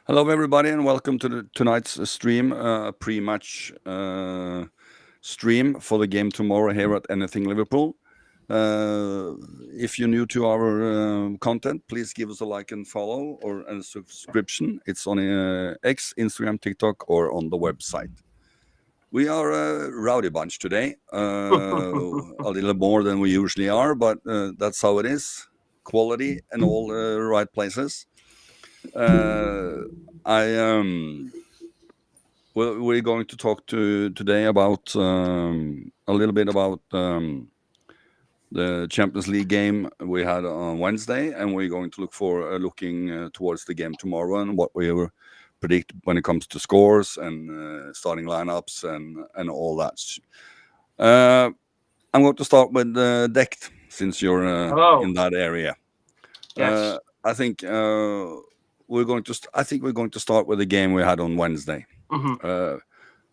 Hello, everybody, and welcome to tonight's stream, pre-match stream for the game tomorrow here at Anything Liverpool. If you're new to our content, please give us a like and follow or a subscription. It's on X, Instagram, TikTok, or on the website. We are a rowdy bunch today, a little more than we usually are, but that's how it is. Quality in all right places. We're going to talk today about a little bit about the Champions League game we had on Wednesday, and we're going to looking towards the game tomorrow and what we predict when it comes to scores and starting lineups and all that. I'm going to start with Dekt, since you're in that area. Yes. I think we're going to start with the game we had on Wednesday. Mm-hmm.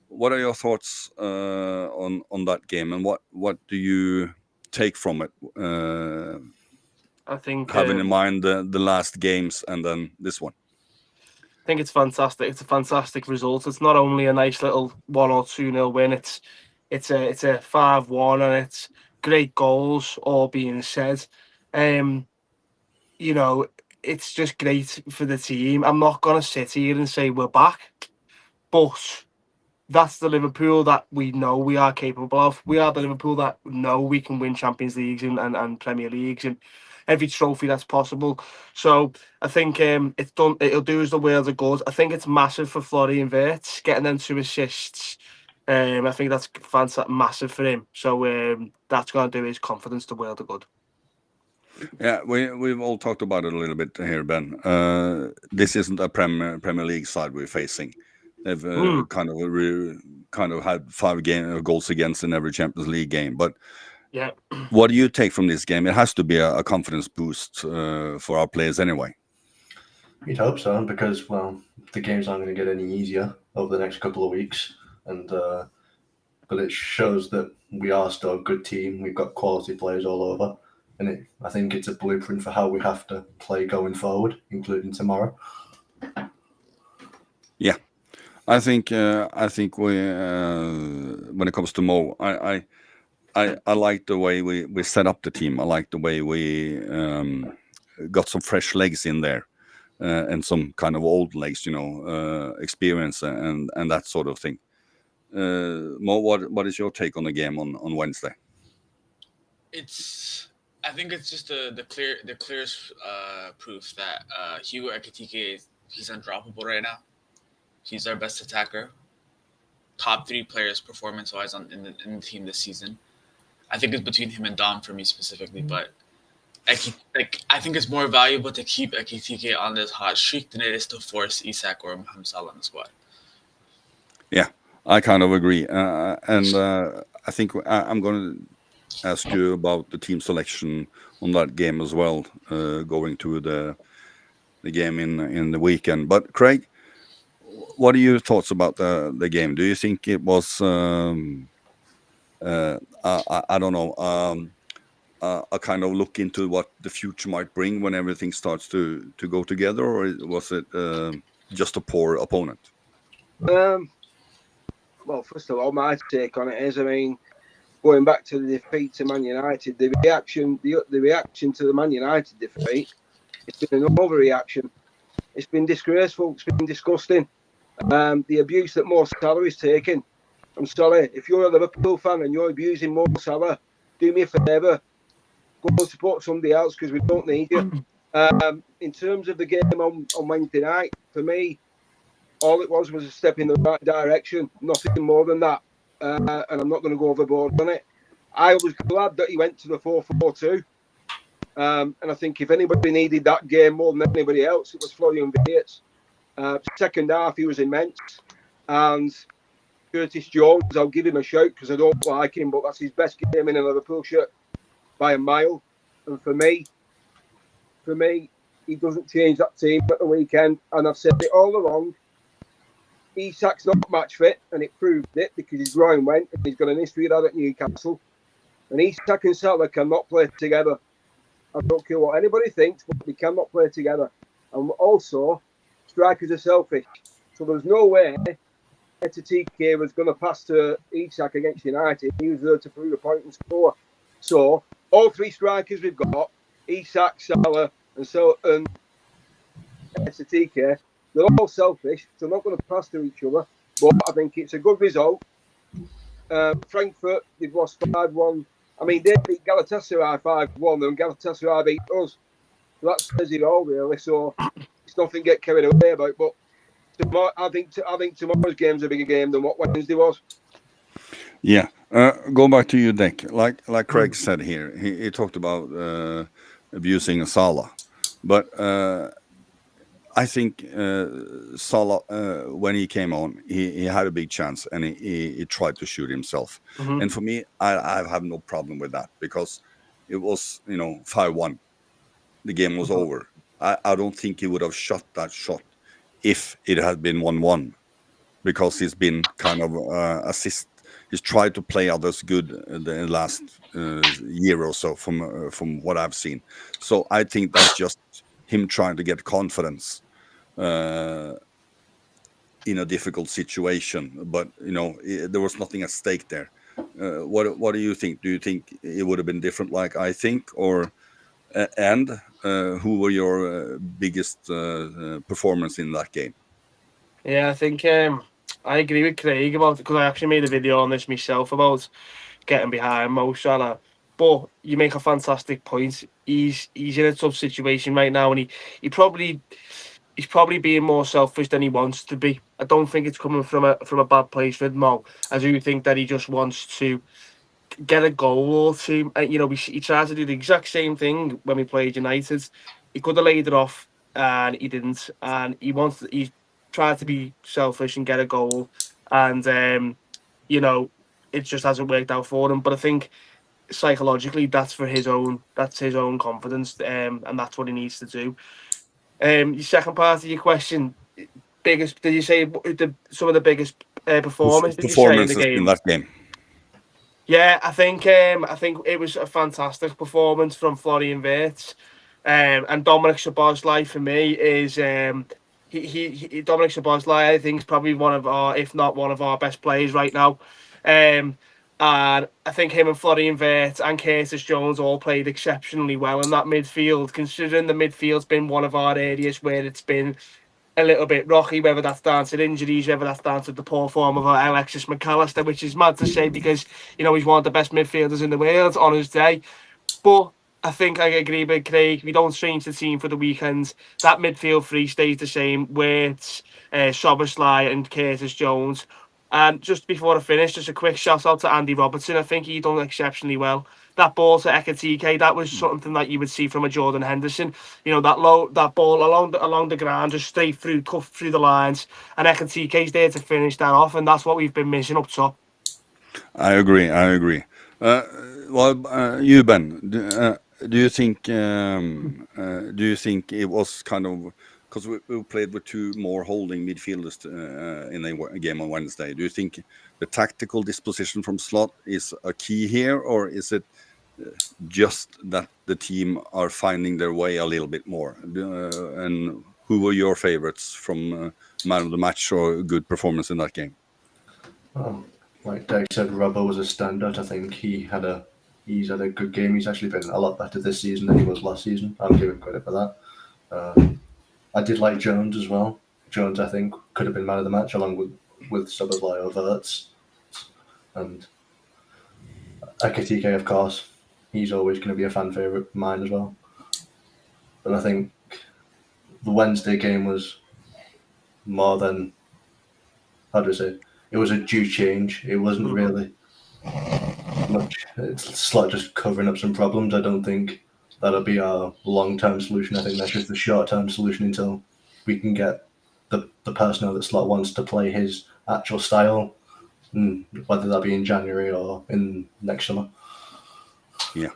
What are your thoughts on that game, and what do you take from it? I think Having in mind the last games and then this one. I think it's fantastic. It's a fantastic result. It's not only a nice little 1 or 2-0 win. It's a 5-1, and it's great goals. All being said, it's just great for the team. I'm not gonna sit here and say we're back, but that's the Liverpool that we know we are capable of. We are the Liverpool that know we can win Champions Leagues and Premier Leagues and every trophy that's possible. So I think it's done. It'll do us the world of good. I think it's massive for Florian Wirtz getting them 2 assists. I think that's fantastic, massive for him. So that's going to do his confidence the world of good. Yeah, we've all talked about it a little bit here, Ben. This isn't a Premier League side we're facing. They've kind of had 5 goals against in every Champions League game. But yeah, what do you take from this game? It has to be a confidence boost for our players anyway. You'd hope so, because the games aren't going to get any easier over the next couple of weeks, and but it shows that we are still a good team. We've got quality players all over, and I think it's a blueprint for how we have to play going forward, including tomorrow. Yeah. I think we when it comes to Mo, I like the way we set up the team. I like the way we got some fresh legs in there and some kind of old legs, experience and that sort of thing. Mo, what is your take on the game on Wednesday? I think it's just the clearest proof that Hugo Ekitike he's undroppable right now. He's our best attacker. Top 3 players performance-wise in the team this season. I think it's between him and Dom for me specifically, but I think it's more valuable to keep Ekitike on this hot streak than it is to force Isak or Mohamed Salah on the squad. Yeah, I kind of agree. And I think I'm going to ask you about the team selection on that game as well, going to the game in the weekend. But Craig, what are your thoughts about the game? Do you think it was I don't know, a kind of look into what the future might bring when everything starts to go together, or was it just a poor opponent? Well, first of all, my take on it is, going back to the defeat to Man United, the reaction to the Man United defeat, it's been an overreaction. It's been disgraceful. It's been disgusting. The abuse that Mo Salah is taking. I'm sorry, if you're a Liverpool fan and you're abusing Mo Salah, do me a favour, go support somebody else, because we don't need you. In terms of the game on Wednesday night, for me, all it was a step in the right direction, nothing more than that. And I'm not going to go overboard on it. I was glad that he went to the 4-4-2. And I think if anybody needed that game more than anybody else, it was Florian Wirtz. Second half, he was immense. And Curtis Jones, I'll give him a shout because I don't like him, but that's his best game in a Liverpool shirt by a mile. And for me, he doesn't change that team at the weekend. And I've said it all along. Isak's not match fit, and it proved it because his groin went, and he's got an history of that at Newcastle. And Isak and Salah cannot play together. I don't care what anybody thinks, but they cannot play together. And also, strikers are selfish. So there's no way TK was going to pass to Isak against United. He was there to prove a point and score. So all three strikers we've got, Isak, Salah, and TK, they're all selfish. So they're not going to pass to each other. But I think it's a good result. Frankfurt, they've lost 5-1. I mean, they beat Galatasaray 5-1, and Galatasaray beat us. So that says it all, really. So it's nothing to get carried away about. But tomorrow, I think tomorrow's game's a bigger game than what Wednesday was. Yeah. Go back to you, Dick. Like Craig said here, he talked about abusing Salah. But I think Salah, when he came on, he had a big chance and he tried to shoot himself. Mhm. And for me, I have no problem with that because it was, 5-1. The game was over. I don't think he would have shot that shot if it had been 1-1 because he's been kind of he's tried to play others good the last year or so from what I've seen. So I think that's just him trying to get confidence in a difficult situation, but there was nothing at stake there. What do you think? Do you think it would have been different, like I think, or and who were your biggest performance in that game? Yeah, I think I agree with Craig about it because I actually made a video on this myself about getting behind Mo Salah. But you make a fantastic point. He's in a tough situation right now, and he's probably being more selfish than he wants to be. I don't think it's coming from a bad place with Mo. I do think that he just wants to get a goal or two. He tried to do the exact same thing when we played United. He could have laid it off, and he didn't. And he tried to be selfish and get a goal, and it just hasn't worked out for him. But I think psychologically, that's his own confidence, and that's what he needs to do. Your second part of your question, biggest? Did you say some of the biggest performers? Did you say in the game? In that game? Yeah, I think it was a fantastic performance from Florian Wirtz, and Dominic Szoboszlai for me is Dominic Szoboszlai, I think, is probably one of our, if not one of our best players right now. And I think him and Florian Wirtz and Curtis Jones all played exceptionally well in that midfield, considering the midfield's been one of our areas where it's been a little bit rocky, whether that's down to injuries, whether that's down to the poor form of Alexis McAllister, which is mad to say because, he's one of the best midfielders in the world on his day. But I think I agree with Craig. We don't change the team for the weekends. That midfield three stays the same with Szoboszlai and Curtis Jones. And just before I finish, just a quick shout out to Andy Robertson. I think he done exceptionally well. That ball to Ekitike, that was something that you would see from a Jordan Henderson. That ball along the ground, just straight through, cut through the lines, and Ekitike's there to finish that off, and that's what we've been missing up top. I agree. You, Ben, do you think it was kind of because we played with two more holding midfielders in the game on Wednesday? Do you think the tactical disposition from Slot is a key here, or is it just that the team are finding their way a little bit more? And who were your favorites from man of the match or good performance in that game? Like Dave said, Robbo was a standout. I think he's had a good game. He's actually been a lot better this season than he was last season. I'll give him credit for that. I did like Jones as well. Jones, I think, could have been man of the match along with Szoboszlai or Wirtz. And Ekitike, of course, he's always going to be a fan favourite of mine as well. But I think the Wednesday game was more than, how do I say, it was a due change. It wasn't really much. It's like just covering up some problems. I don't think that'll be our long-term solution. I think that's just the short-term solution until we can get the personnel that Slot wants to play his actual style, whether that be in January or in next summer. Yeah.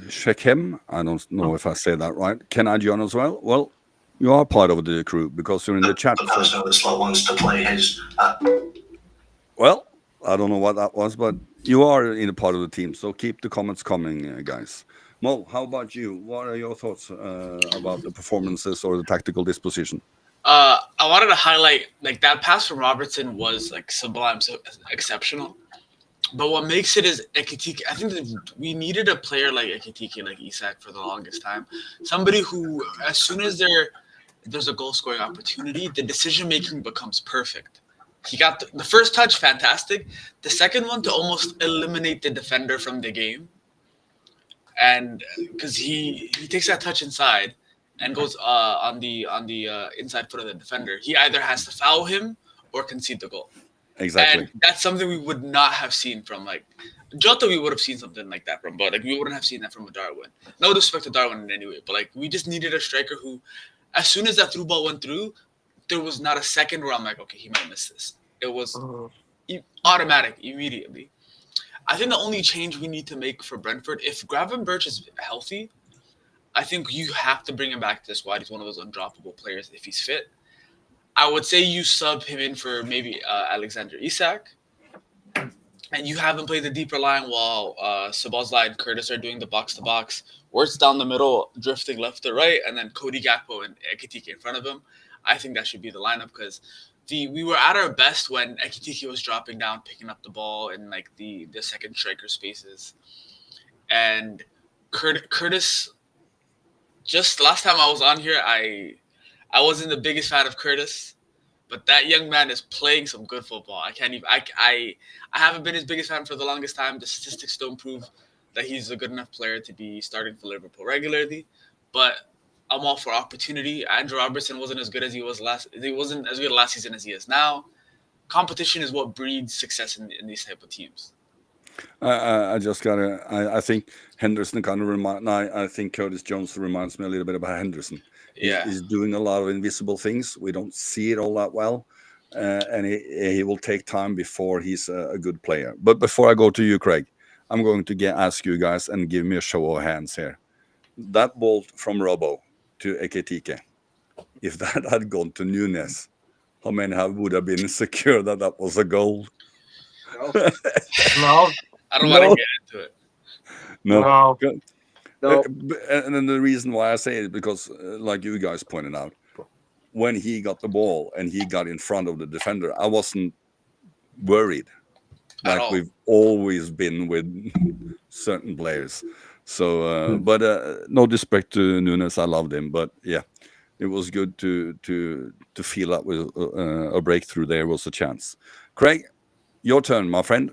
Shechem, I don't know if I say that right. Can I join as well? Well, you are part of the crew because you're in the chat. The personnel that Slot wants to play his... Well, I don't know what that was, but you are in a part of the team, so keep the comments coming, guys. Mo, how about you? What are your thoughts about the performances or the tactical disposition? I wanted to highlight like that pass from Robertson was like sublime, so exceptional. But what makes it is Ekitike. I think that we needed a player like Ekitike, like Isak, for the longest time. Somebody who, as soon as there's a goal scoring opportunity, the decision making becomes perfect. He got the first touch, fantastic. The second one to almost eliminate the defender from the game, and because he takes that touch inside and goes on the inside foot of the defender, he either has to foul him or concede the goal. Exactly. And that's something we would not have seen from like Jota. We would have seen something like that from, but like we wouldn't have seen that from a Darwin. No disrespect to Darwin in any way, but like we just needed a striker who, as soon as that through ball went through, there was not a second where I'm like, okay, he might miss this. It was automatic immediately. I think the only change we need to make for Brentford, if Gravenberch is healthy, I think you have to bring him back to the squad. He's one of those undroppable players if he's fit. I would say you sub him in for maybe Alexander Isak, and you have him play the deeper line while Szoboszlai and Curtis are doing the box-to-box. Wirtz down the middle, drifting left to right, and then Cody Gakpo and Ekitike in front of him. I think that should be the lineup because we were at our best when Ekitike was dropping down, picking up the ball in like the second striker spaces. And Curtis, just last time I was on here, I wasn't the biggest fan of Curtis, but that young man is playing some good football. I haven't been his biggest fan for the longest time. The statistics don't prove that he's a good enough player to be starting for Liverpool regularly, but I'm all for opportunity. Andrew Robertson wasn't as good as he was he wasn't as good last season as he is now. Competition is what breeds success in these type of teams. I just gotta. I think Henderson kind of I think Curtis Jones reminds me a little bit about Henderson. He's doing a lot of invisible things. We don't see it all that well, and he will take time before he's a good player. But before I go to you, Craig, I'm going to ask you guys and give me a show of hands here. That ball from Robbo to Ekitike, if that had gone to Nunes, how many would have been secure that was a goal? No. I don't want to get into it. No. No. And then the reason why I say it is because, like you guys pointed out, when he got the ball and he got in front of the defender, I wasn't worried. Like we've always been with certain players. So, but no disrespect to Nunes, I loved him. But yeah, it was good to feel that with a breakthrough there was a chance. Craig, your turn, my friend.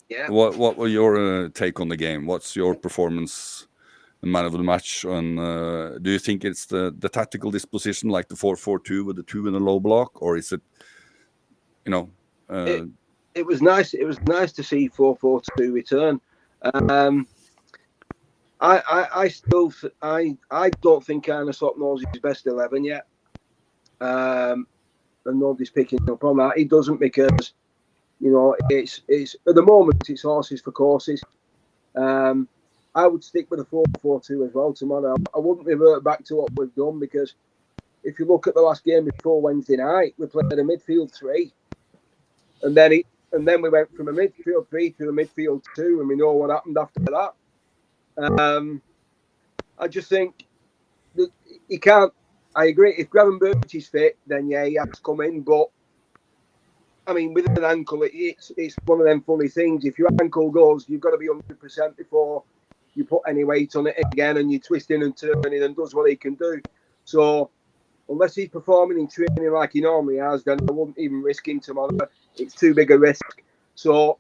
Yeah. What were your take on the game? What's your performance, the man of the match? And do you think it's the tactical disposition, like the 4-4-2 with the 2 in the low block, or is it, It was nice. It was nice to see 4-4-2 return. I don't think Arne Slot knows his best 11 yet, and nobody's picking up on that. He doesn't because. It's at the moment it's horses for courses. I would stick with a 4-4-2 as well tomorrow. I wouldn't revert back to what we've done because if you look at the last game before Wednesday night, we played a midfield 3, and then we went from a midfield 3 to a midfield 2, and we know what happened after that. I just think that he can't. I agree. If Gravenberch is fit, then yeah, he has to come in, but. I mean, with an ankle, it's one of them funny things. If your ankle goes, you've got to be 100% before you put any weight on it again, and you twist in and turning and does what he can do. So, unless he's performing in training like he normally has, then I wouldn't even risk him tomorrow. It's too big a risk. So,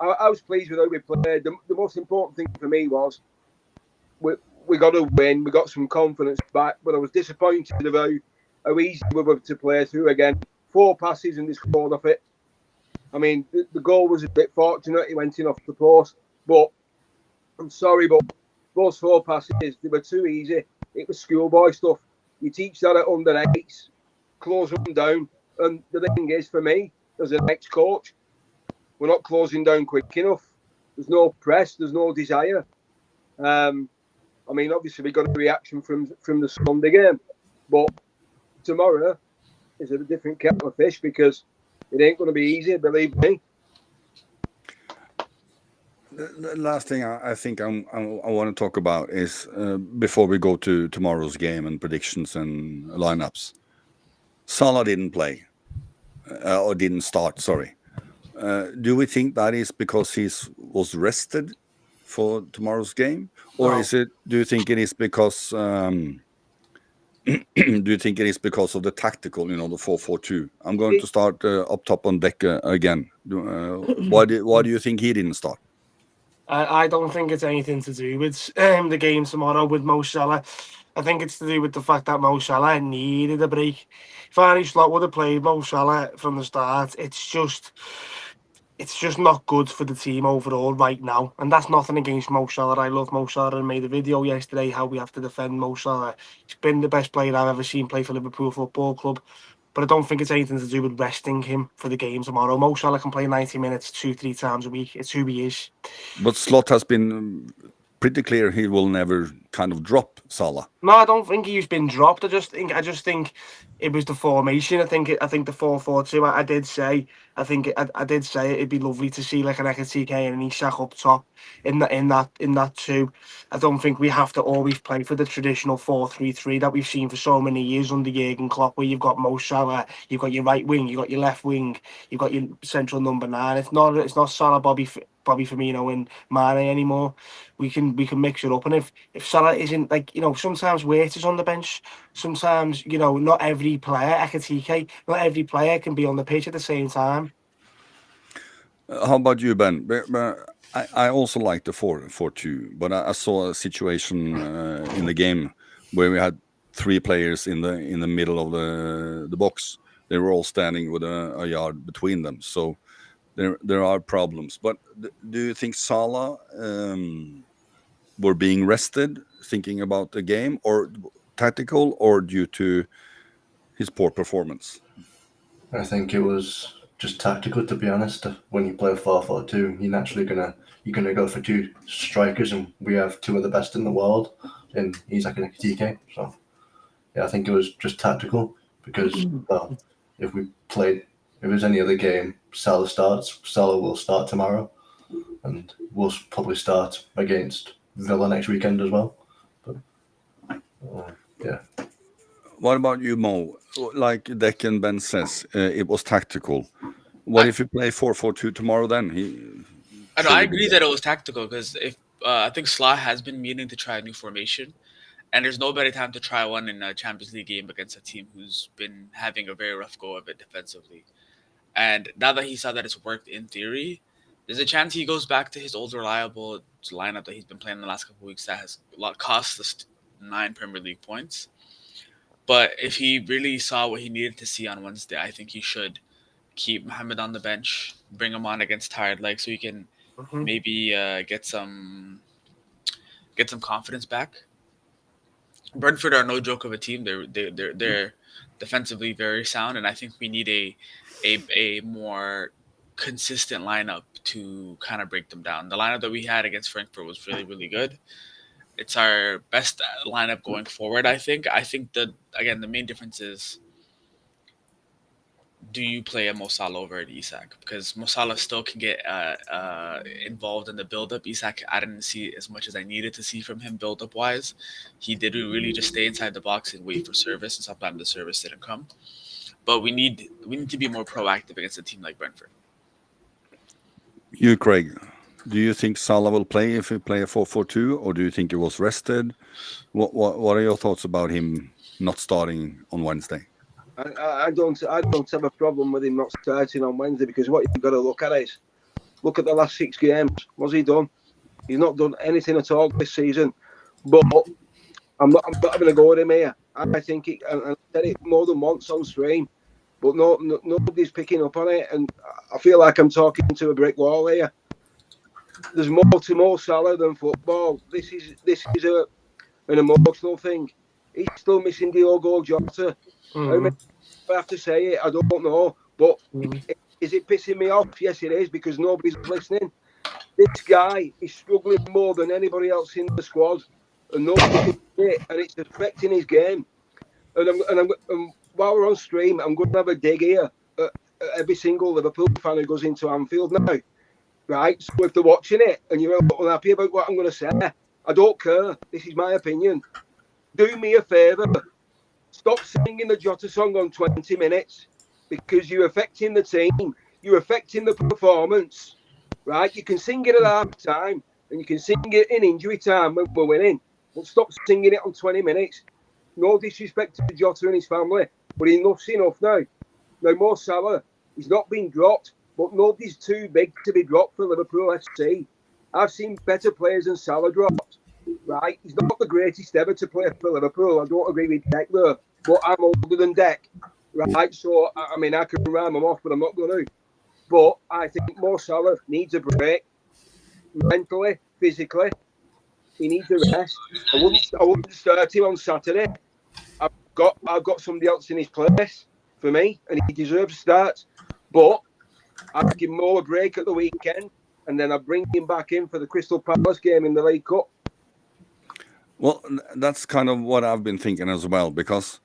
I was pleased with how we played. The most important thing for me was we got a win. We got some confidence back, but I was disappointed about how easy we were to play through again. 4 passes and they scored off it. I mean, the goal was a bit fortunate. He went in off the post. But I'm sorry, but those 4 passes, they were too easy. It was schoolboy stuff. You teach that at under 8s, close them down. And the thing is, for me, as an ex-coach, we're not closing down quick enough. There's no press. There's no desire. I mean, obviously, we got a reaction from the Sunday game. But tomorrow is a different kettle of fish because it ain't going to be easy, believe me. The last thing I think I want to talk about is before we go to tomorrow's game and predictions and lineups. Salah didn't play or didn't start. Sorry. Do we think that is because he was rested for tomorrow's game, or No. is it? Do you think it is because? Do you think it is because of the tactical? The 4-4-2. I'm going to start up top on deck again. Why do you think he didn't start? I don't think it's anything to do with the game tomorrow with Mo Salah. I think it's to do with the fact that Mo Salah needed a break. If Arne Slot would have played Mo Salah from the start, it's just not good for the team overall right now. And that's nothing against Mo Salah. I love Mo Salah and made a video yesterday how we have to defend Mo Salah. He's been the best player I've ever seen play for Liverpool Football Club. But I don't think it's anything to do with resting him for the game tomorrow. Mo Salah can play 90 minutes 2-3 times a week. It's who he is. But Slot has been pretty clear he will never kind of drop Salah. No, I don't think he's been dropped. I just think it was the formation. I think the 4-4-2. I did say it'd be lovely to see like an Ekatike and an Isak up top in that two. I don't think we have to always play for the traditional 4-3-3 that we've seen for so many years under Jurgen Klopp, where you've got Mo Salah, you've got your right wing, you've got your left wing, you've got your central number 9. It's not Salah, Bobby Firmino and Mane anymore. We can mix it up, and if Salah isn't, like, sometimes Wirtz is on the bench, sometimes not every player, Ekatike, not every player can be on the pitch at the same time. How about you, Ben? I also like the 4-4-2, but I saw a situation in the game where we had 3 players in the middle of the box. They were all standing with a yard between them, so there are problems. But do you think Salah were being rested, thinking about the game, or tactical, or due to his poor performance? I think it was just tactical, to be honest. When you play 4-4-2, you're naturally you're gonna go for 2 strikers, and we have 2 of the best in the world in Isak and Ekatike. So yeah, I think it was just tactical because if there's any other game, Salah will start tomorrow, and we'll probably start against Villa next weekend as well. But yeah. What about you, Mo? Like Deck and Ben says, it was tactical. What if you play 4-4-2 tomorrow then? I agree that it was tactical because I think Salah has been meaning to try a new formation, and there's no better time to try one in a Champions League game against a team who's been having a very rough go of it defensively. And now that he saw that it's worked in theory, there's a chance he goes back to his old reliable lineup that he's been playing the last couple of weeks that has cost us 9 Premier League points. But if he really saw what he needed to see on Wednesday, I think he should keep Mohamed on the bench, bring him on against tired legs so he can maybe get some confidence back. Brentford are no joke of a team. They're defensively very sound, and I think we need a more consistent lineup to kind of break them down. The lineup that we had against Frankfurt was really, really good. It's our best lineup going forward, I think. I think that, again, the main difference is, do you play a Mo Salah over at Isak? Because Mo Salah still can get involved in the build-up. Isak, I didn't see as much as I needed to see from him build-up-wise. He did really just stay inside the box and wait for service, and sometimes the service didn't come. But we need to be more proactive against a team like Brentford. You, Craig, do you think Salah will play if we play a 4-4-2, or do you think he was rested? What are your thoughts about him not starting on Wednesday? I don't have a problem with him not starting on Wednesday, because what you've got to look at is look at the last 6 games. What's he done? He's not done anything at all this season. But I'm not having a go at him here. I think I said it more than once on stream, but nobody's picking up on it, and I feel like I'm talking to a brick wall here. There's more to Mo Salah than football. This is an emotional thing. He's still missing Diogo Jota. I have to say it. I don't know, but is it pissing me off? Yes, it is, because nobody's listening. This guy is struggling more than anybody else in the squad, and nobody can see it, and it's affecting his game. And while we're on stream, I'm going to have a dig here at every single Liverpool fan who goes into Anfield now. right? So if they're watching it and you're unhappy about what I'm going to say, I don't care. This is my opinion. Do me a favour. Stop singing the Jota song on 20 minutes because you're affecting the team. You're affecting the performance, right? You can sing it at half time and you can sing it in injury time when we're winning. But stop singing it on 20 minutes. No disrespect to Jota and his family, but enough's enough now. Now, Mo Salah, he's not been dropped, but nobody's too big to be dropped for Liverpool FC. I've seen better players than Salah dropped, right? He's not the greatest ever to play for Liverpool. I don't agree with Deck there, but I'm older than Deck, right? So, I mean, I can rhyme him off, but I'm not going to. But I think Mo Salah needs a break, mentally, physically. He needs a rest. I wouldn't start him on Saturday. I've got somebody else in his place for me, and he deserves a start. But I'd give Mo a break at the weekend, and then I'd bring him back in for the Crystal Palace game in the League Cup. Well, that's kind of what I've been thinking as well, because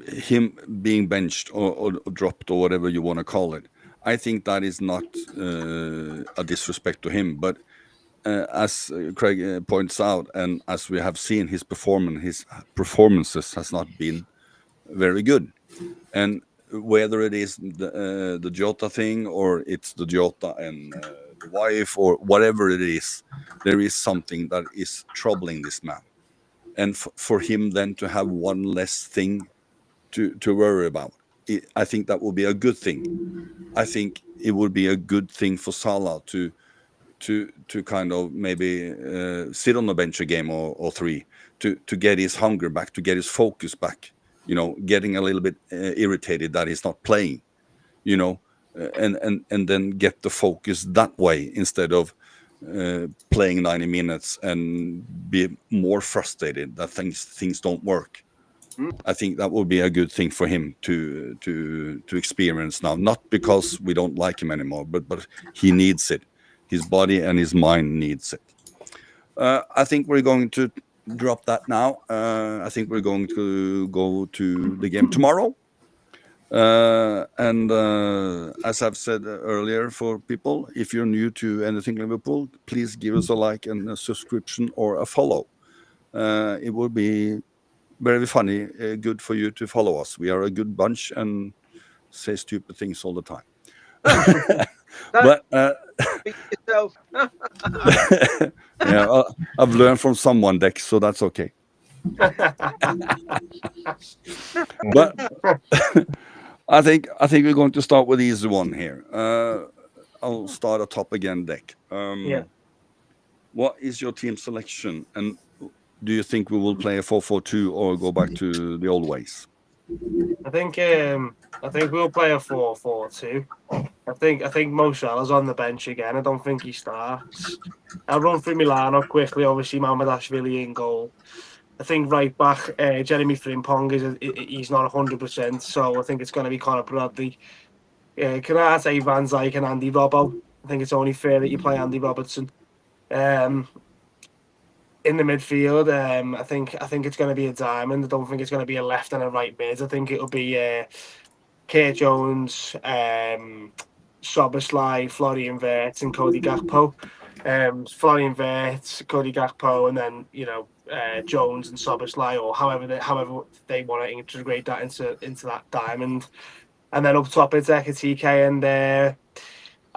him being benched or dropped or whatever you want to call it, I think that is not a disrespect to him. But as Craig points out, and as we have seen, his performances has not been very good. And whether it is the Jota thing or it's the Jota and the wife or whatever it is, there is something that is troubling this man. And for him then to have one less thing to worry about, I think that will be a good thing. I think it would be a good thing for Salah to kind of maybe sit on the bench a game or three to get his hunger back, to get his focus back. You know, getting a little bit irritated that he's not playing. You know, and then get the focus that way instead of playing 90 minutes and be more frustrated that things don't work. I think that would be a good thing for him to experience now. Not because we don't like him anymore, but he needs it. His body and his mind needs it. I think we're going to drop that now. I think we're going to go to the game tomorrow. And as I've said earlier, for people, if you're new to anything Liverpool, please give us a like and a subscription or a follow. It will be very funny, good for you to follow us. We are a good bunch and say stupid things all the time. But yourself. yeah, I've learned from someone, Dex, so that's okay. But I think we're going to start with the easy one here. I'll start at top again, Deck. Yeah. What is your team selection, and do you think we will play a 4-4-2 or go back to the old ways? I think we'll play a 4-4-2. I think Mo Salah's on the bench again. I don't think he starts. I'll run through Milano quickly. Obviously, Mamardashvili in goal. I think right back, Jeremy Frimpong he's not 100%, so I think it's going to be Conor Bradley. Kanate, Van Dijk, and Andy Robbo. I think it's only fair that you play Andy Robertson. In the midfield, I think it's going to be a diamond. I don't think it's going to be a left and a right mid. I think it'll be Kurt Jones, Szoboszlai, Florian Wirtz, and Cody Gakpo. Florian Wirtz, Cody Gakpo, and then Jones and Szoboszlai, or however they want to integrate that into that diamond. And then up top it's Ekitike and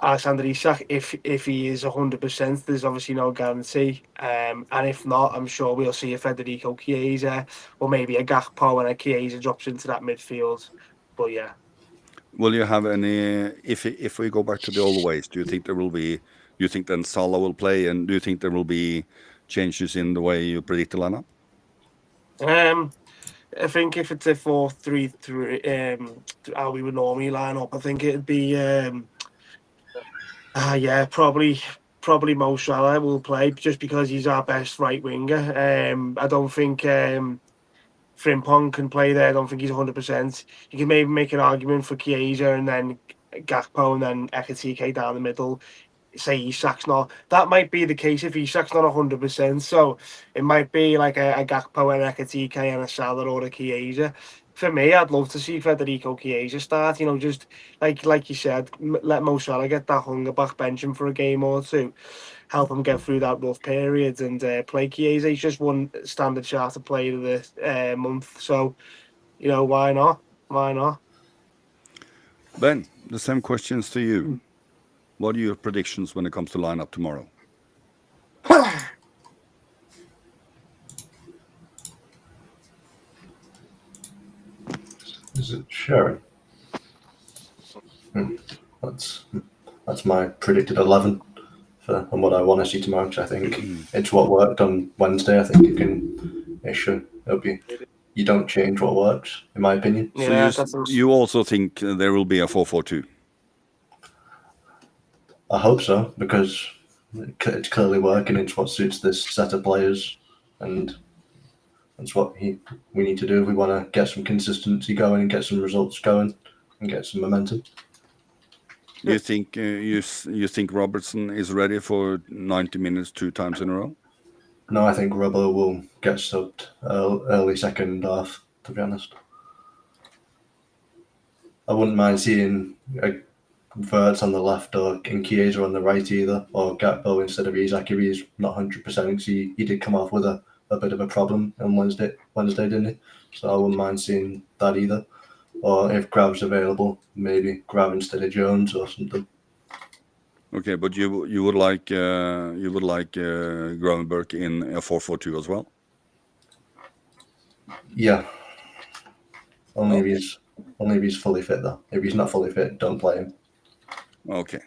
Alexander Isak. If he is 100%, there's obviously no guarantee. And if not, I'm sure we'll see a Federico Chiesa or maybe a Gakpo and a Chiesa drops into that midfield. But yeah. Will you have any? If we go back to the old ways, do you think there will be? Do you think then Salah will play, and do you think there will be changes in the way you predict the lineup? I think if it's a 4-3-3, how we would normally line up, I think it'd be probably Mo Salah will play just because he's our best right winger. I don't think Frimpong can play there. I don't think he's 100%. You can maybe make an argument for Chiesa and then Gakpo and then Ekitike down the middle. say Isak's not. That might be the case if Isak's not 100%. So it might be like a Gakpo, an Ekitike, and a Salah or a Chiesa. For me, I'd love to see Federico Chiesa start. You know, just like you said, let Mo Salah get that hunger back, bench him for a game or two, help him get through that rough period, and play Chiesa. He's just one standard charter player of the month. So, you know, why not? Why not? Ben, the same questions to you. What are your predictions when it comes to lineup tomorrow? Is it sharing? That's my predicted 11 and what I want to see tomorrow. Because I think it's what worked on Wednesday. I think it'll be. You don't change what works, in my opinion. Yeah, so you also think there will be a 4-4-2? I hope so, because it's clearly working. It's what suits this set of players, and that's what we need to do if we want to get some consistency going and get some results going and get some momentum. You think you think Robertson is ready for 90 minutes 2 times in a row? No, I think Robbo will get subbed early second half, to be honest. I wouldn't mind seeing Wirtz on the left or Chiesa on the right either, or Gakpo instead of Isak if he's not 100%, because he did come off with a bit of a problem on Wednesday, didn't he? So I wouldn't mind seeing that either. Or if Grav's available, maybe Grav instead of Jones or something. Okay, but you would like Gravenberch in a 4-4-2 as well? Yeah. Only if he's fully fit though. If he's not fully fit, don't play him. Okay.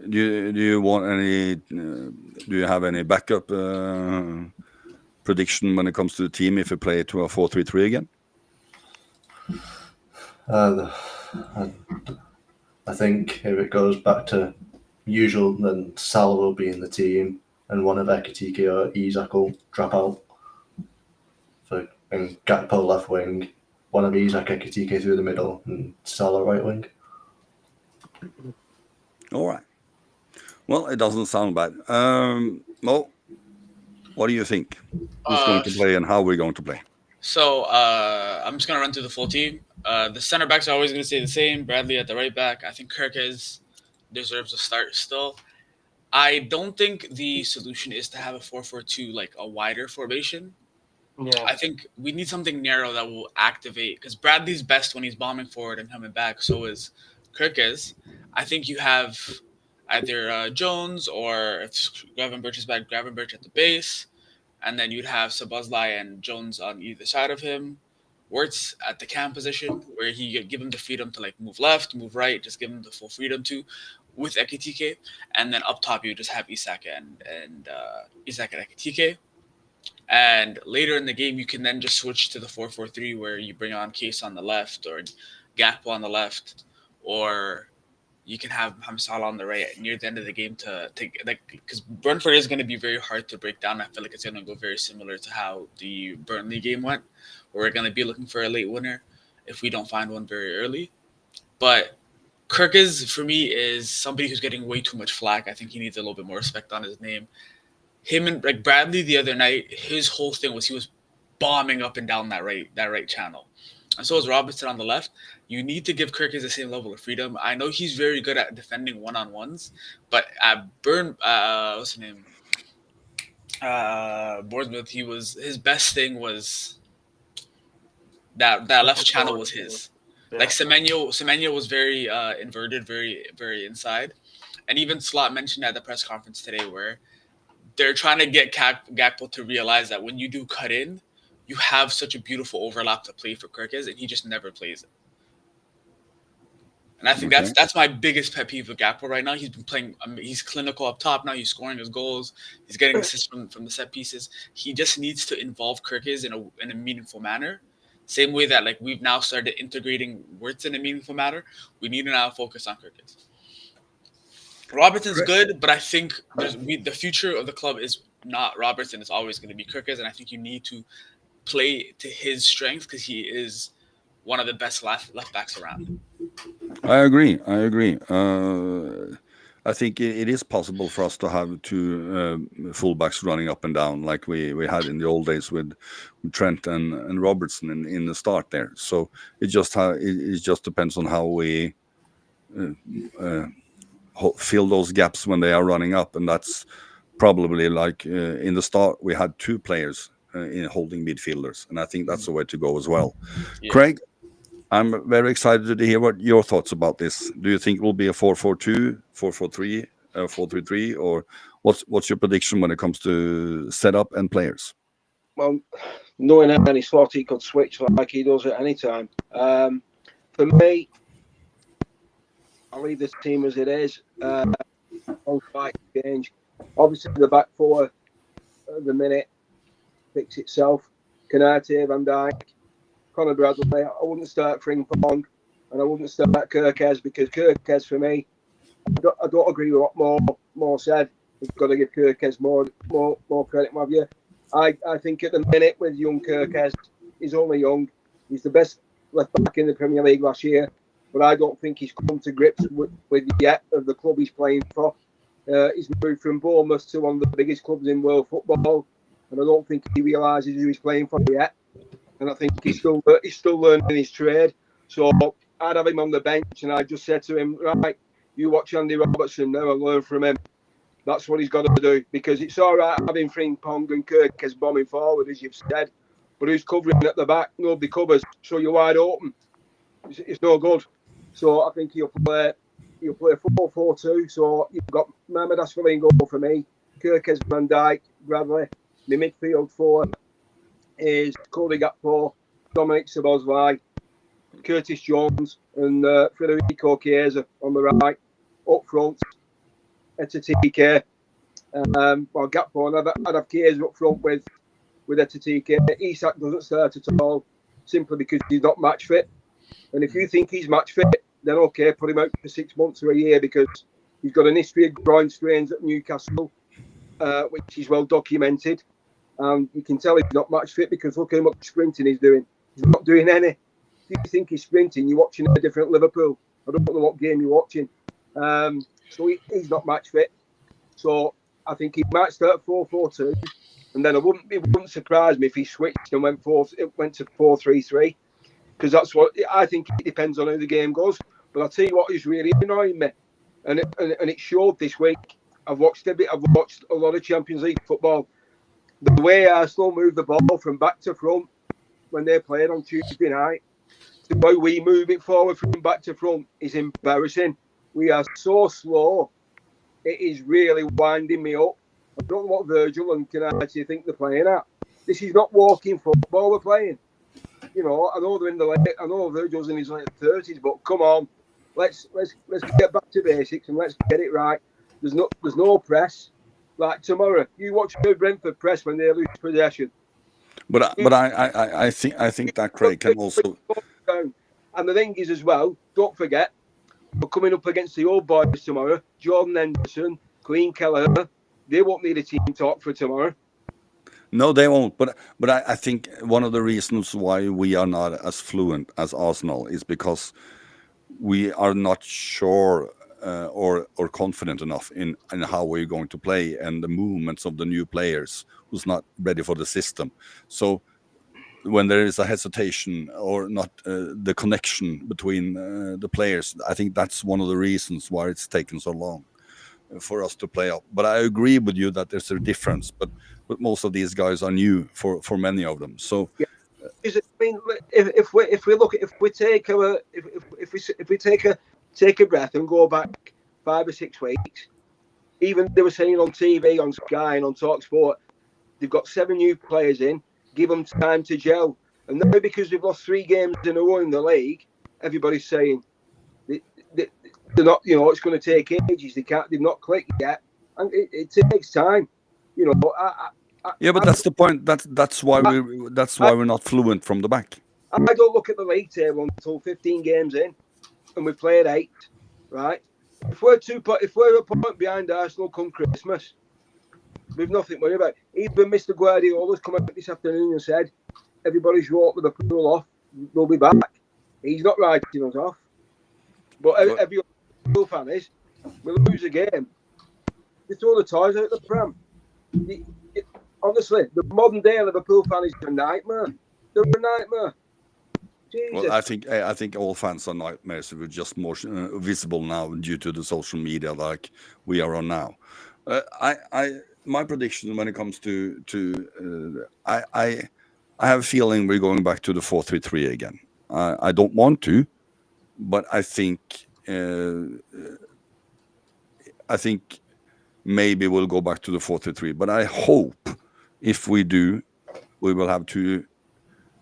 Do you want any? Do you have any backup prediction when it comes to the team if you play to a 4-3-3 again? I think if it goes back to usual, then Salah will be in the team, and one of Ekitike or Isak will drop out. And Gakpo left wing, one of Isak, Ekitike through the middle, and Salah right wing. All right. Well, it doesn't sound bad. Mo, what do you think? Who's going to play and how we're going to play? So I'm just going to run through the full team. The center backs are always going to stay the same. Bradley at the right back. I think Kirkes deserves a start still. I don't think the solution is to have a 4-4-2, like a wider formation. Yeah. I think we need something narrow that will activate, because Bradley's best when he's bombing forward and coming back. So is Kirkes. I think you have either Jones, or if Gravenberch is back, Gravenberch at the base. And then you'd have Szoboszlai and Jones on either side of him. Wirtz at the cam position, where he give him the freedom to like move left, move right, just give him the full freedom to, with Ekitike. And then up top, you just have Isak and Ekitike. And later in the game, you can then just switch to the 4-4-3, where you bring on Case on the left or Gakpo on the left, or you can have Salah on the right near the end of the game because Brentford is going to be very hard to break down. I feel like it's going to go very similar to how the Burnley game went, where we're going to be looking for a late winner if we don't find one very early. But Kirkes, for me, is somebody who's getting way too much flack. I think he needs a little bit more respect on his name. Him and like Bradley the other night, his whole thing was he was bombing up and down that right channel. And so is Robertson on the left. You need to give Kirkes the same level of freedom. I know he's very good at defending one-on-ones, but at what's his name? Bournemouth, his best thing was that left channel was his. Yeah. Like Semenyo was very inverted, very, very inside. And even Slot mentioned at the press conference today where they're trying to get Gakpo to realize that when you do cut in, you have such a beautiful overlap to play for Kirkes, and he just never plays it. And I think that's my biggest pet peeve with Gakpo right now. He's been playing. He's clinical up top now. He's scoring his goals. He's getting assists from the set pieces. He just needs to involve Kirkes in a meaningful manner. Same way that like we've now started integrating Wirtz in a meaningful manner. We need to now focus on Kirkes. Robertson's good, but I think the future of the club is not Robertson. It's always going to be Kirkes, and I think you need to play to his strength because he is one of the best left backs around. I agree. I think it is possible for us to have two fullbacks running up and down like we had in the old days with Trent and Robertson in the start there. So it just depends on how we fill those gaps when they are running up, and that's probably like in the start we had two players in holding midfielders, and I think that's the way to go as well. Yeah. Craig, I'm very excited to hear what your thoughts about this. Do you think it will be a 4-4-2, 4-4-3, 4-3-3, or what's your prediction when it comes to setup and players? Well, knowing how many slots he could switch like he does at any time. For me, I'll leave this team as it is. On fight change. Obviously, the back four at the minute picks itself. Canate, Van Dijk, Conor Bradley. I wouldn't start Frimpong, and I wouldn't start Kirkes, because Kirkes for me, I don't agree with what Moore said. We've got to give Kirkes more credit, my view. I think at the minute with young Kirkes, he's only young. He's the best left back in the Premier League last year, but I don't think he's come to grips with yet of the club he's playing for. He's moved from Bournemouth to one of the biggest clubs in world football, and I don't think he realises who he's playing for yet. And I think he's still learning his trade. So I'd have him on the bench, and I just said to him, right, you watch Andy Robertson now and learn from him. That's what he's got to do, because it's all right having Frimpong and Kirkes bombing forward, as you've said, but who's covering at the back? Nobody covers, so you're wide open. It's no good. So I think he'll play 4-4-2. So you've got Mohamed Asfali in goal for me, Kirkes, Van Dijk, Bradley. The midfield four is Cody Gakpo, Dominic Szoboszlai, Curtis Jones, and Federico Chiesa on the right. Up front, Etatike. Well, Gakpo, and I'd have Chiesa up front with Etatike. Isak doesn't start at all, simply because he's not match fit. And if you think he's match fit, then okay, put him out for 6 months or a year, because he's got an history of groin strains at Newcastle, which is well documented. And you can tell he's not match fit, because look at how much sprinting he's doing. He's not doing any. If you think he's sprinting, you're watching a different Liverpool. I don't know what game you're watching. So he's not match fit. So I think he might start 4-4-2, and then it wouldn't surprise me if he switched and went to 4-3-3, because that's what I think. It depends on how the game goes. But I'll tell you what is really annoying me, and it showed this week. I've watched a lot of Champions League football. The way Arsenal move the ball from back to front when they played on Tuesday night, the way we move it forward from back to front is embarrassing. We are so slow. It is really winding me up. I don't know what Virgil and Canati think they're playing at. This is not walking football we're playing. You know, I know they're in the late. I know Virgil's in his late 30s, but come on, let's get back to basics and let's get it right. There's no press. Like tomorrow, you watch the Brentford press when they lose possession. But I think that Craig can also. And the thing is as well, don't forget, we're coming up against the old boys tomorrow. Jordan Henderson, Clean Kelleher. They won't need a team talk for tomorrow. No, they won't. But I think one of the reasons why we are not as fluent as Arsenal is because we are not sure or confident enough in how we're going to play and the movements of the new players who's not ready for the system. So when there is a hesitation or not the connection between the players, I think that's one of the reasons why it's taken so long for us to play up. But I agree with you that there's a difference. But most of these guys are new for many of them. So yeah. I mean, if we take a breath and go back 5 or 6 weeks, even they were saying on TV, on Sky and on TalkSport, they've got 7 new players in. Give them time to gel. And now because they've lost 3 games in a row in the league, everybody's saying they're not. You know, it's going to take ages. They've not clicked yet, and it takes time. You know, but that's the point. That's why we're not fluent from the back. I don't look at the league table until 15 games in, and we've played 8. Right? If we're a point behind Arsenal come Christmas, we've nothing to worry about. Even Mr. Guardiola's come out this afternoon and said everybody's wrote with the pool off. They'll be back. He's not writing us off, but every fan is. we lose a game, they throw the toys out the pram. Honestly, the modern day Liverpool fan is a nightmare. They're a nightmare. Jesus. Well, I think all fans are nightmares. We're just more visible now due to the social media like we are on now. My prediction when it comes to I have a feeling we're going back to the 4-3-3 again. I don't want to, but I think maybe we'll go back to the 4-3-3. But I hope if we do, we will have two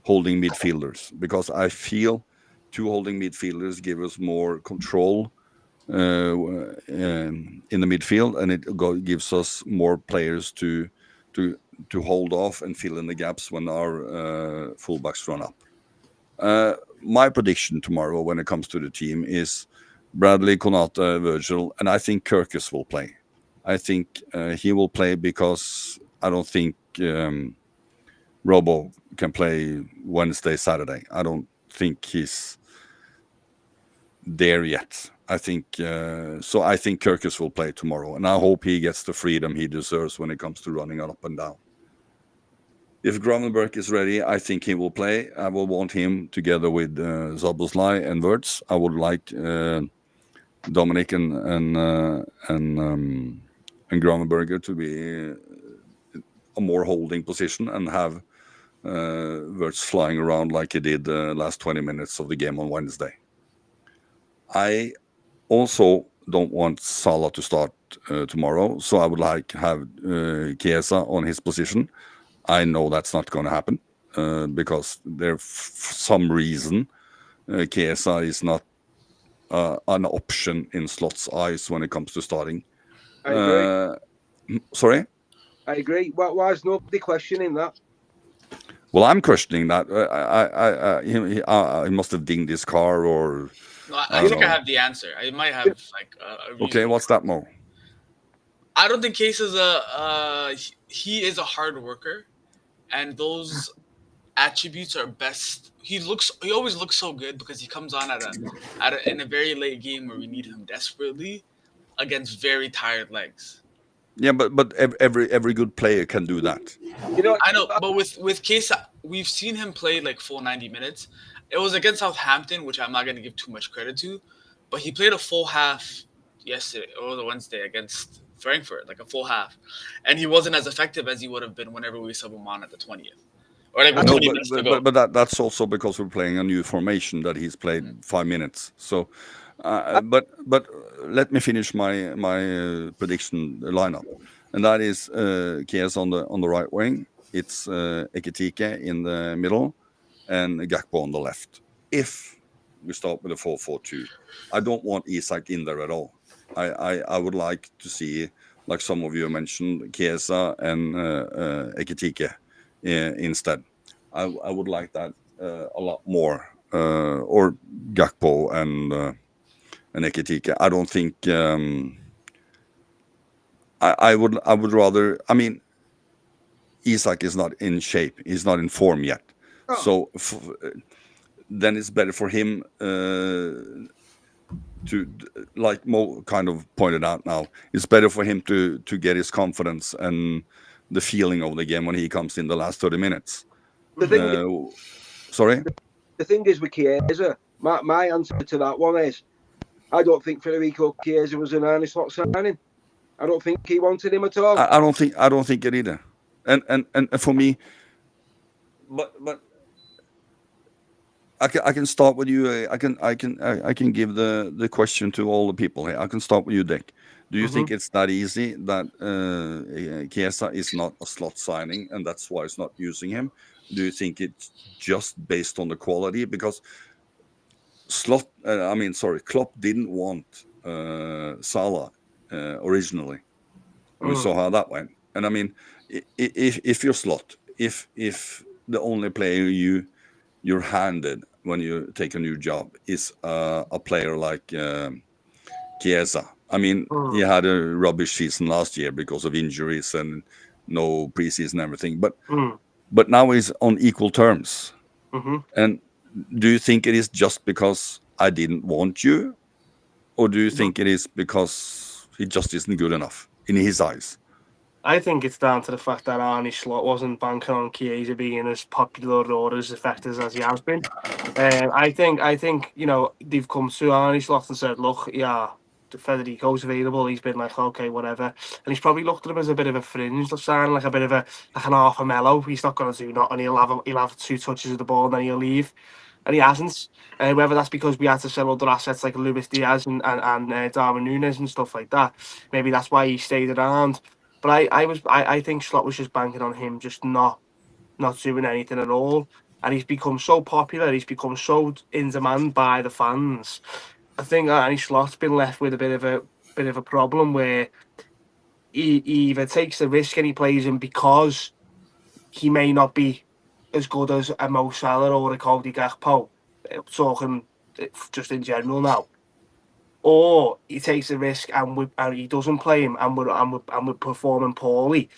holding midfielders, because I feel two holding midfielders give us more control in the midfield, and it gives us more players to hold off and fill in the gaps when our fullbacks run up. My prediction tomorrow when it comes to the team is Bradley, Konate, Virgil, and I think Kirkus will play. I think he will play because I don't think Robo can play Wednesday, Saturday. I don't think he's there yet. I think so. I think Kirkus will play tomorrow, and I hope he gets the freedom he deserves when it comes to running up and down. If Gravenberg is ready, I think he will play. I will want him together with Szoboszlai and Wirtz. I would like Dominic and Gravenberger to be a more holding position and have Wirtz flying around like he did the last 20 minutes of the game on Wednesday. I also don't want Salah to start tomorrow, so I would like to have Chiesa on his position. I know that's not going to happen because for some reason Chiesa is not an option in Slot's eyes when it comes to starting. I agree. Sorry? I agree. Why is nobody questioning that? Well, I'm questioning that. He must have dinged his car, or No, I think I have the answer. I might have like a reason. Okay, what's that, Mo? I don't think Case is he is a hard worker, and those attributes are best. He always looks so good because he comes on in a very late game where we need him desperately against very tired legs. Yeah, but every good player can do that. You know, I know, but with Case, we've seen him play like full 90 minutes. It was against Southampton, which I'm not going to give too much credit to, but he played a full half yesterday or the Wednesday against Frankfurt, like a full half, and he wasn't as effective as he would have been whenever we sub him on at the 20th. Or like 20 minutes to go. But that's also because we're playing a new formation that he's played 5 minutes. So, but let me finish my prediction lineup, and that is Chiesa on the right wing. It's Ekitike in the middle, and Gakpo on the left. If we start with a 4-4-2, I don't want Isak in there at all. I would like to see, like some of you mentioned, Chiesa and Ekitike instead. I would like that a lot more, or Gakpo and Ekitike. I don't think I would rather. I mean, Isak is not in shape. He's not in form yet. So then it's better for him to, like Mo kind of pointed out now, it's better for him to get his confidence and the feeling of the game when he comes in the last 30 minutes. Sorry? The thing is with Chiesa, my answer to that one is, I don't think Federico Chiesa was an early slot signing. I don't think he wanted him at all. I don't think it either. And for me, but I can start with you. I can give the question to all the people here. I can start with you, Dick. Do you think it's that easy that Chiesa is not a slot signing and that's why it's not using him? Do you think it's just based on the quality? Because Klopp didn't want Salah originally. We saw how that went. And I mean, if you're slot, if the only player you're handed when you take a new job is a player like Chiesa. I mean, he had a rubbish season last year because of injuries and no preseason and everything. But now he's on equal terms. And do you think it is just because I didn't want you, or do you think it is because he just isn't good enough in his eyes? I think it's down to the fact that Arne Slot wasn't banking on Chiesa being as popular or as effective as he has been. I think they've come to Arne Slot and said, look, yeah, Federico's available. He's been like, okay, whatever, and he's probably looked at him as a bit of a fringe sign, like an half a mellow. He's not going to do nothing. He'll have 2 touches of the ball and then he'll leave. And he hasn't. Whether that's because we had to sell other assets like Luis Diaz and Darwin Núñez and stuff like that, maybe that's why he stayed around. But I think Slot was just banking on him just not doing anything at all. And he's become so popular, he's become so in demand by the fans. I think Arne Slot's been left with a bit of a problem where he either takes the risk and he plays him because he may not be as good as a Mo Salah or a Cody Gakpo, talking just in general now. Or he takes a risk and he doesn't play him and we're performing poorly,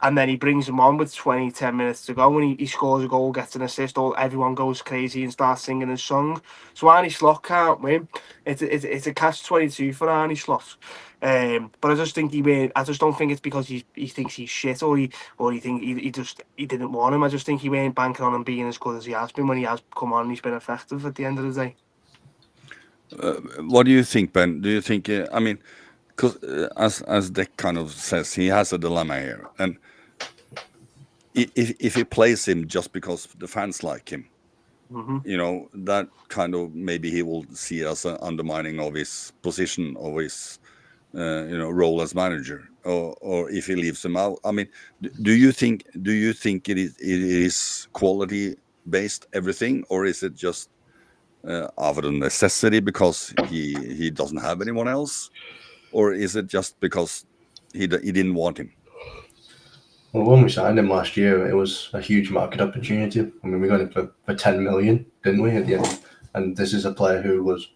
and then he brings him on with 10 minutes to go and he scores a goal, gets an assist, everyone goes crazy and starts singing his song. So Arne Slot can't win. It's a catch-22 for Arne Slot. But I just think I just don't think it's because he thinks he's shit or he didn't want him. I just think he weren't banking on him being as good as he has been when he has come on and he's been effective at the end of the day. What do you think, Ben? Do you think? Because as Dick kind of says, he has a dilemma here, and if he plays him just because the fans like him, that kind of maybe he will see it as an undermining of his position, of his role as manager, or if he leaves him out. I mean, do you think it is quality based everything, or is it just out of necessity because he doesn't have anyone else, or is it just because he didn't want him? Well, when we signed him last year, it was a huge market opportunity. I mean, we got him for 10 million, didn't we, at the end? And this is a player who was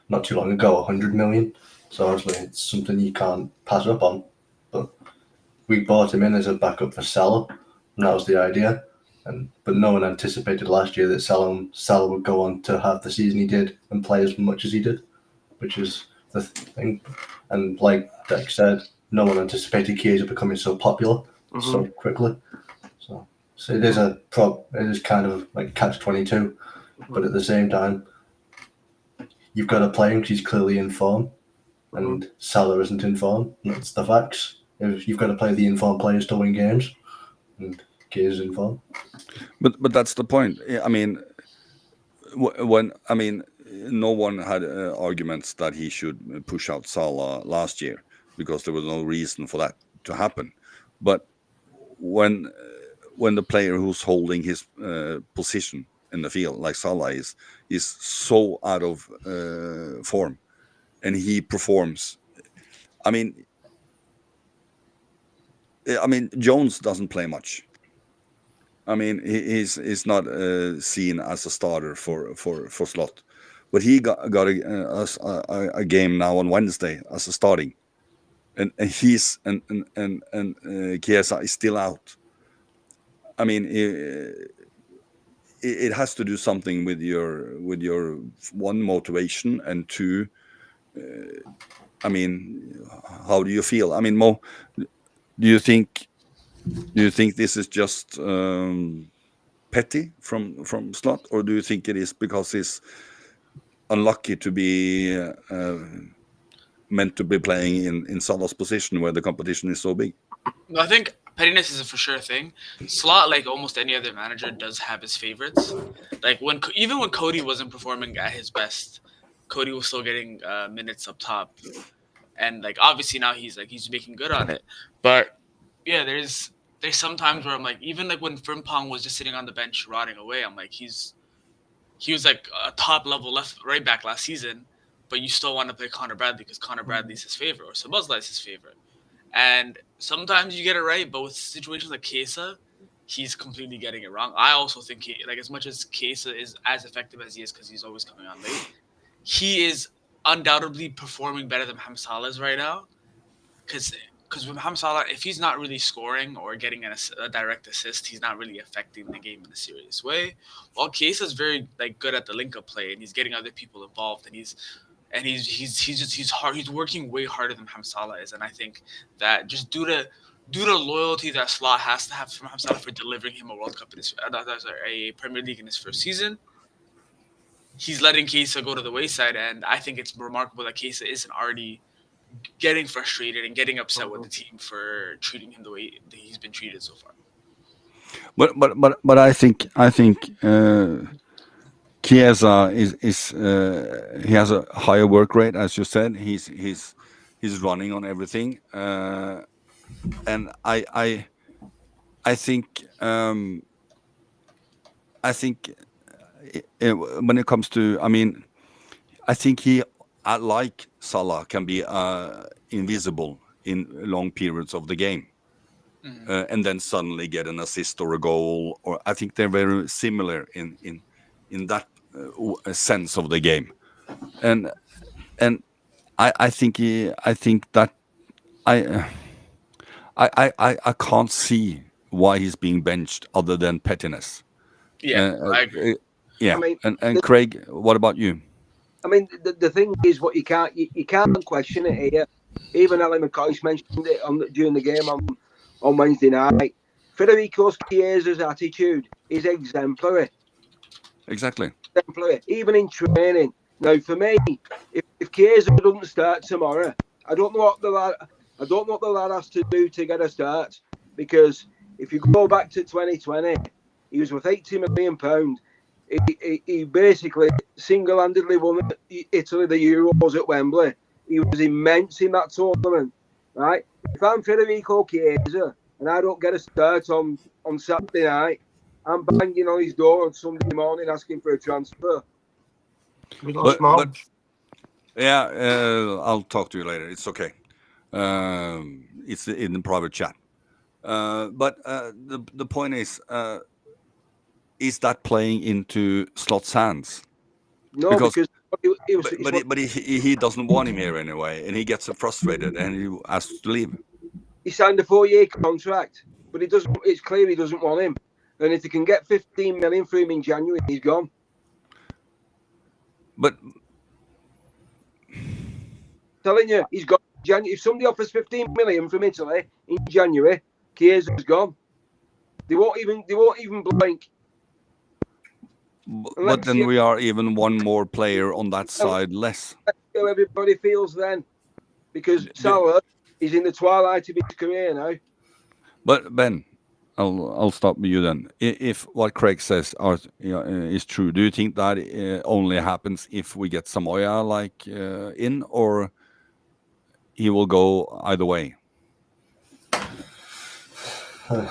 not too long ago 100 million. So obviously it's something you can't pass up on. But we bought him in as a backup for Salah, and that was the idea. But no one anticipated last year that Salah would go on to have the season he did and play as much as he did, which is the thing. And like Deck said, no one anticipated Chiesa becoming so popular so quickly. So it is it is kind of like catch-22, but at the same time, you've got to play him because he's clearly in form, and Salah isn't in form. That's the facts. You've got to play the informed players to win games, and Chiesa's in form. But that's the point. I mean, no one had arguments that he should push out Salah last year because there was no reason for that to happen. But when the player who's holding his position in the field, like Salah is so out of form, and he performs. I mean, Jones doesn't play much. I mean, he's not seen as a starter for Slot, but he got a game now on Wednesday as a starting, and he's and Chiesa is still out. I mean, it has to do something with your one, motivation, and two, I mean, how do you feel? I mean, Mo, do you think this is just petty from Slot, or do you think it is because he's unlucky to be meant to be playing in Salah's position where the competition is so big? I think pettiness is a for sure thing. Slot, like almost any other manager, does have his favorites. Like even when Cody wasn't performing at his best, Cody was still getting minutes up top, and like obviously now he's making good on it. But yeah, there's some times where I'm like, even like when Frimpong was just sitting on the bench rotting away, I'm like, he was like a top level right back last season, but you still want to play Connor Bradley because Connor Bradley's his favorite, or Sabazla is his favorite. And sometimes you get it right, but with situations like Chiesa, he's completely getting it wrong. I also think as much as Chiesa is as effective as he is because he's always coming on late, he is undoubtedly performing better than Mohamed Salah is right now. Because with Mohamed Salah, if he's not really scoring or getting a direct assist, he's not really affecting the game in a serious way. While Chiesa is very good at the link-up play, and he's getting other people involved, and and he's hard. He's working way harder than Mohamed Salah is, and I think that just due to loyalty that Salah has to have for Mohamed Salah for delivering him a World Cup in his a Premier League in his first season, he's letting Keita go to the wayside, and I think it's remarkable that Keita isn't already getting frustrated and getting upset with the team for treating him the way that he's been treated so far. But I think Chiesa is he has a higher work rate, as you said. He's running on everything, and I think when it comes to, I mean, I think he, like Salah, can be invisible in long periods of the game. And then suddenly get an assist or a goal, or I think they're very similar in that sense of the game, and I think that I can't see why he's being benched other than pettiness. Yeah, I agree. Yeah, I mean, and Craig, what about you? I mean, the thing is, what you can't question it here. Even Ali McCoy mentioned it during the game on Wednesday night. Federico Chiesa's attitude is exemplary. Exactly. Exemplary, even in training. Now, for me, if Chiesa doesn't start tomorrow, I don't know what the lad has to do to get a start. Because if you go back to 2020, he was worth £80 million. He basically single-handedly won Italy the Euros at Wembley. He was immense in that tournament, right? If I'm Federico Chiesa and I don't get a start on Saturday night, I'm banging on his door on Sunday morning asking for a transfer. But yeah, I'll talk to you later. It's okay. It's in the private chat. But the point is that playing into Slot's hands? No, because he doesn't want him here anyway, and he gets frustrated and he asks to leave. He signed a 4-year contract, but he doesn't. It's clear he doesn't want him. And if they can get 15 million for him in January, he's gone. But telling you, he's got January. If somebody offers 15 million from Italy in January, Chiesa's gone. They won't even blink. But then we are even one more player on that side less. That's how everybody feels then, because Salah is in the twilight of his career now. But Ben, I'll stop with you then. If what Craig says is true, do you think that only happens if we get Samoa in, or he will go either way? I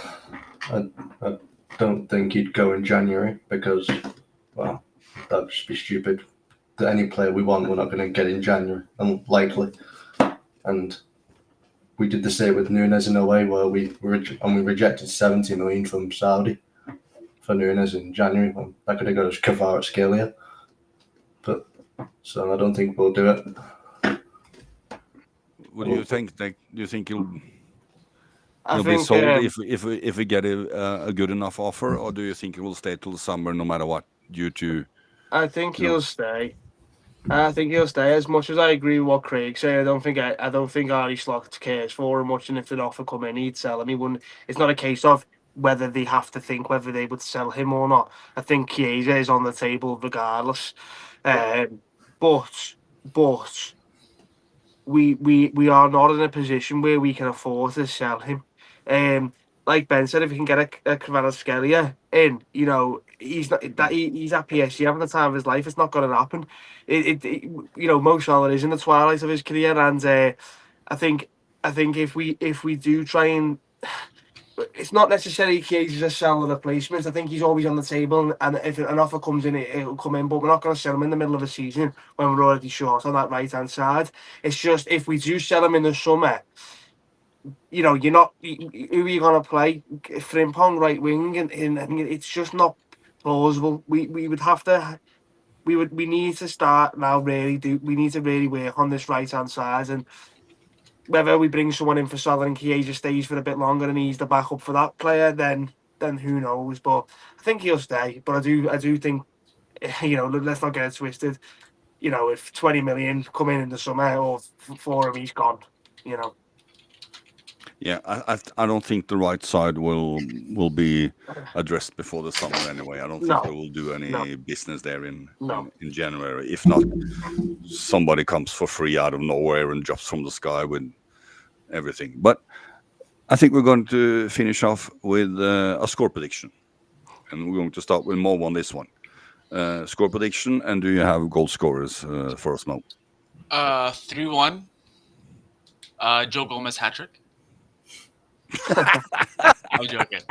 don't think he'd go in January because, well, that'd just be stupid. Any player we want, we're not going to get in January, unlikely. And we did the same with Nunes in a way where we rejected 70 million from Saudi for Nunes in January. That could have got us Kvaratskhelia. But so I don't think we'll do it. What do you think? Do you think he'll be sold if we get a good enough offer, or do you think he will stay till the summer no matter what? Due to, I think he'll stay. I think he'll stay. As much as I agree with what Craig said, I don't think Arne Slot cares for him much. And if an offer come in, he'd sell him. He wouldn't. It's not a case of whether they have to think whether they would sell him or not. I think Chiesa is on the table regardless. But we are not in a position where we can afford to sell him. Like Ben said, if we can get a Kvaratskhelia in, he's at PSG having the time of his life. It's not going to happen. Mo Salah is in the twilight of his career, and I think if we do try and, it's not necessarily Chiesa's a sell replacement. I think he's always on the table, and if an offer comes in, it'll come in. But we're not going to sell him in the middle of the season when we're already short on that right hand side. It's just if we do sell him in the summer, you're not. Who are you going to play? Frimpong right wing, and it's just not plausible. We would have to. We need to start now. We need to really work on this right hand side, and whether we bring someone in for Salah and Chiesa stays for a bit longer and he's the backup for that player, then who knows? But I think he'll stay. But I do think, let's not get it twisted. you know, if 20 million come in the summer or for him, he's gone. You know. Yeah, I don't think the right side will be addressed before the summer anyway. I don't think No. they will do any No. business there in January. If not, somebody comes for free out of nowhere and drops from the sky with everything. But I think we're going to finish off with a score prediction, and we're going to start with Mo on this one. Score prediction, and do you have goal scorers for us, Mo? 3-1. Joe Gomez hat-trick. I'm joking.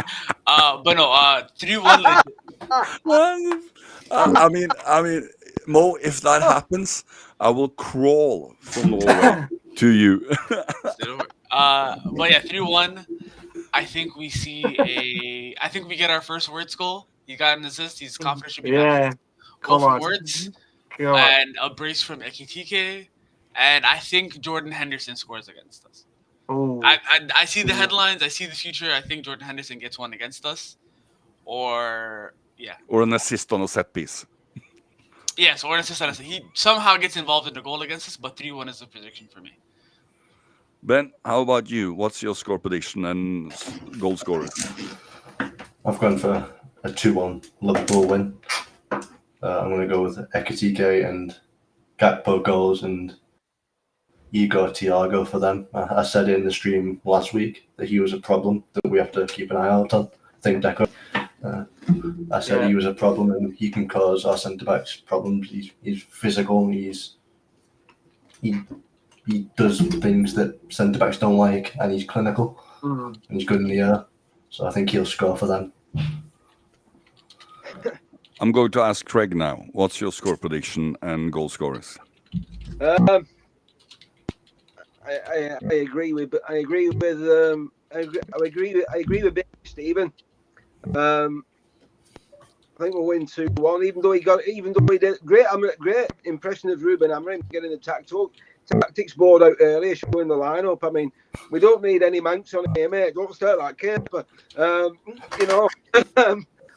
But no, 3-1. I mean, Mo, if that happens, I will crawl from Norway to you. But yeah, 3-1. I think we get our first Wirtz goal. He got an assist. He's confident should be back. Goal from Wirtz. And a brace from Ekitike. And I think Jordan Henderson scores against us. I see the headlines. I see the future. I think Jordan Henderson gets one against us. Or an assist on a set piece. Yes, or an assist on a set. He somehow gets involved in the goal against us, but 3-1 is the prediction for me. Ben, how about you? What's your score prediction and goal scorers? I've gone for a 2-1 Liverpool win. I'm going to go with Ekitike and Gakpo goals and Igor Thiago for them. I said in the stream last week that he was a problem that we have to keep an eye out on. I think Deco. I said he was a problem and he can cause our centre backs problems. He's physical. He does things that centre backs don't like, and he's clinical and he's good in the air. So I think he'll score for them. I'm going to ask Craig now. What's your score prediction and goal scorers? I agree with Big Stephen. I think we'll win 2-1. Even though he did great impression of Ruben Amorim getting the tactics board out earlier, showing the lineup. I mean, we don't need any Manx on here, mate. Don't start like Kepa. You know.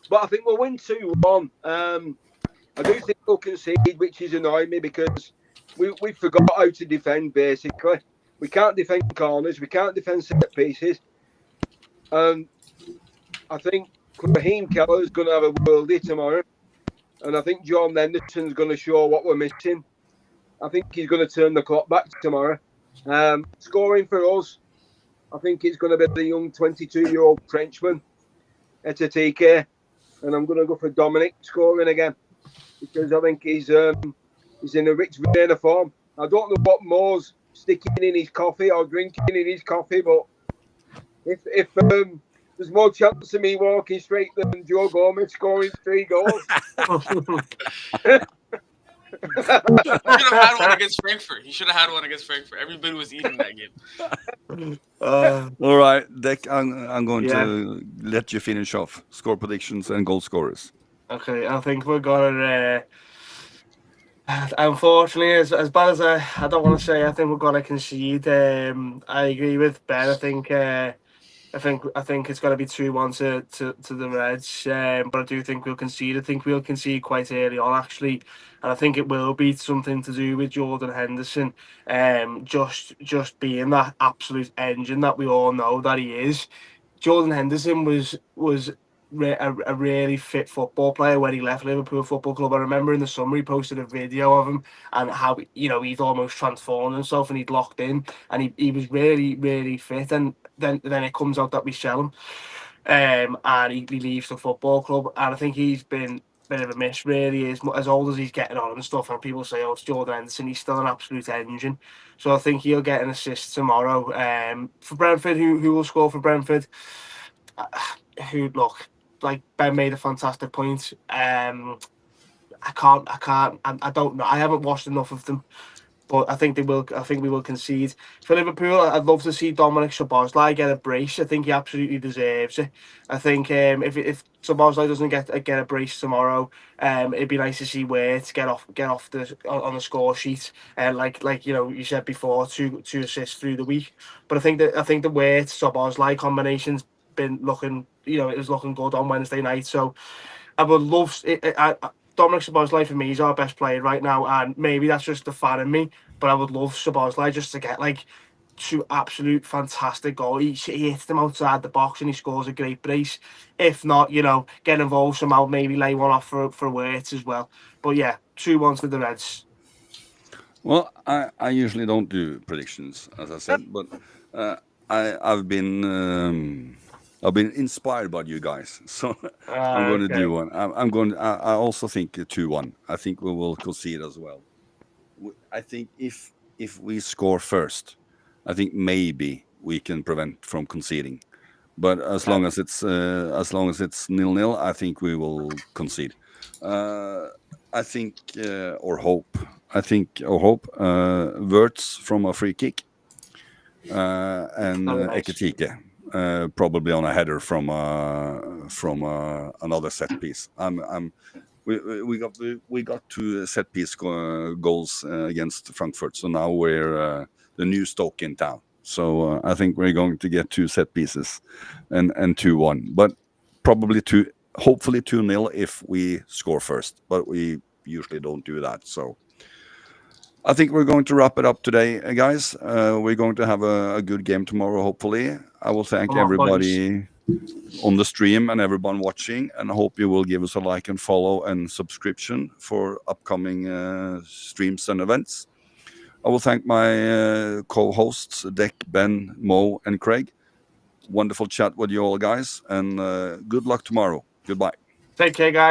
But I think we'll win 2-1. I do think we'll concede, which is annoying me because we forgot how to defend, basically. We can't defend corners. We can't defend set pieces. I think Raheem Keller's going to have a worldie tomorrow. And I think John Henderson's going to show what we're missing. I think he's going to turn the clock back tomorrow. Scoring for us, I think it's going to be the young 22-year-old Frenchman, Ekitike. And I'm going to go for Dominic scoring again because I think he's in a rich vein of form. I don't know what Mo's sticking in his coffee or drinking in his coffee, but if there's more chance of me walking straight than Joe Gomez scoring 3 goals. He should have had one against Frankfurt. Everybody was eating that game. All right, Dek, I'm going to let you finish off. Score predictions and goal scorers. Okay, I think we're going to... unfortunately, as bad as I don't want to say, I think we're going to concede. I agree with Ben. I think it's going to be 2-1 to the Reds, but I do think we'll concede. I think we'll concede quite early on, actually, and I think it will be something to do with Jordan Henderson, just being that absolute engine that we all know that he is. Jordan Henderson was a really fit football player when he left Liverpool Football Club. I remember in the summer he posted a video of him and how he'd almost transformed himself and he'd locked in and he was really, really fit. And then it comes out that we sell him, and he leaves the football club. And I think he's been a bit of a miss, really, as old as he's getting on and stuff. And people say, "Oh, it's Jordan Henderson." He's still an absolute engine. So I think he'll get an assist tomorrow. For Brentford, who will score for Brentford? Who look. Like Ben made a fantastic point. I don't know. I haven't watched enough of them, but I think they will. I think we will concede. For Liverpool, I'd love to see Dominic Szoboszlai get a brace. I think he absolutely deserves it. I think if Szoboszlai doesn't get a brace tomorrow, it'd be nice to see Wirtz get off on the score sheet. Like you said before, two assists through the week. But I think the Wirtz Szoboszlai combination's been looking, it was looking good on Wednesday night. So I would love it. Dominic Szoboszlai for me is our best player right now, and maybe that's just the fan in me, but I would love Szoboszlai just to get like 2 absolute fantastic goals. He hits them outside the box and he scores a great brace. If not, you know, get involved somehow, maybe lay one off for Wirtz as well. But yeah, 2-1 to the Reds. Well, I usually don't do predictions, as I said, but I've been inspired by you guys, so I'm going to do one. I also think 2-1. I think we will concede as well. I think if we score first, I think maybe we can prevent from conceding. But as long as it's 0-0, I think we will concede. I think or hope. Wirtz from a free kick, and Ekitike probably on a header from another set piece. We got 2 set piece goals against Frankfurt, so now we're the new Stoke in town. So I think we're going to get 2 set pieces and 2-1, but probably hopefully 2-0 if we score first. But we usually don't do that. So I think we're going to wrap it up today, guys. We're going to have a good game tomorrow, hopefully. I will thank everybody on the stream and everyone watching, and I hope you will give us a like and follow and subscription for upcoming streams and events. I will thank my co-hosts, Dek, Ben, Mo, and Craig. Wonderful chat with you all, guys, and good luck tomorrow. Goodbye. Take care, guys.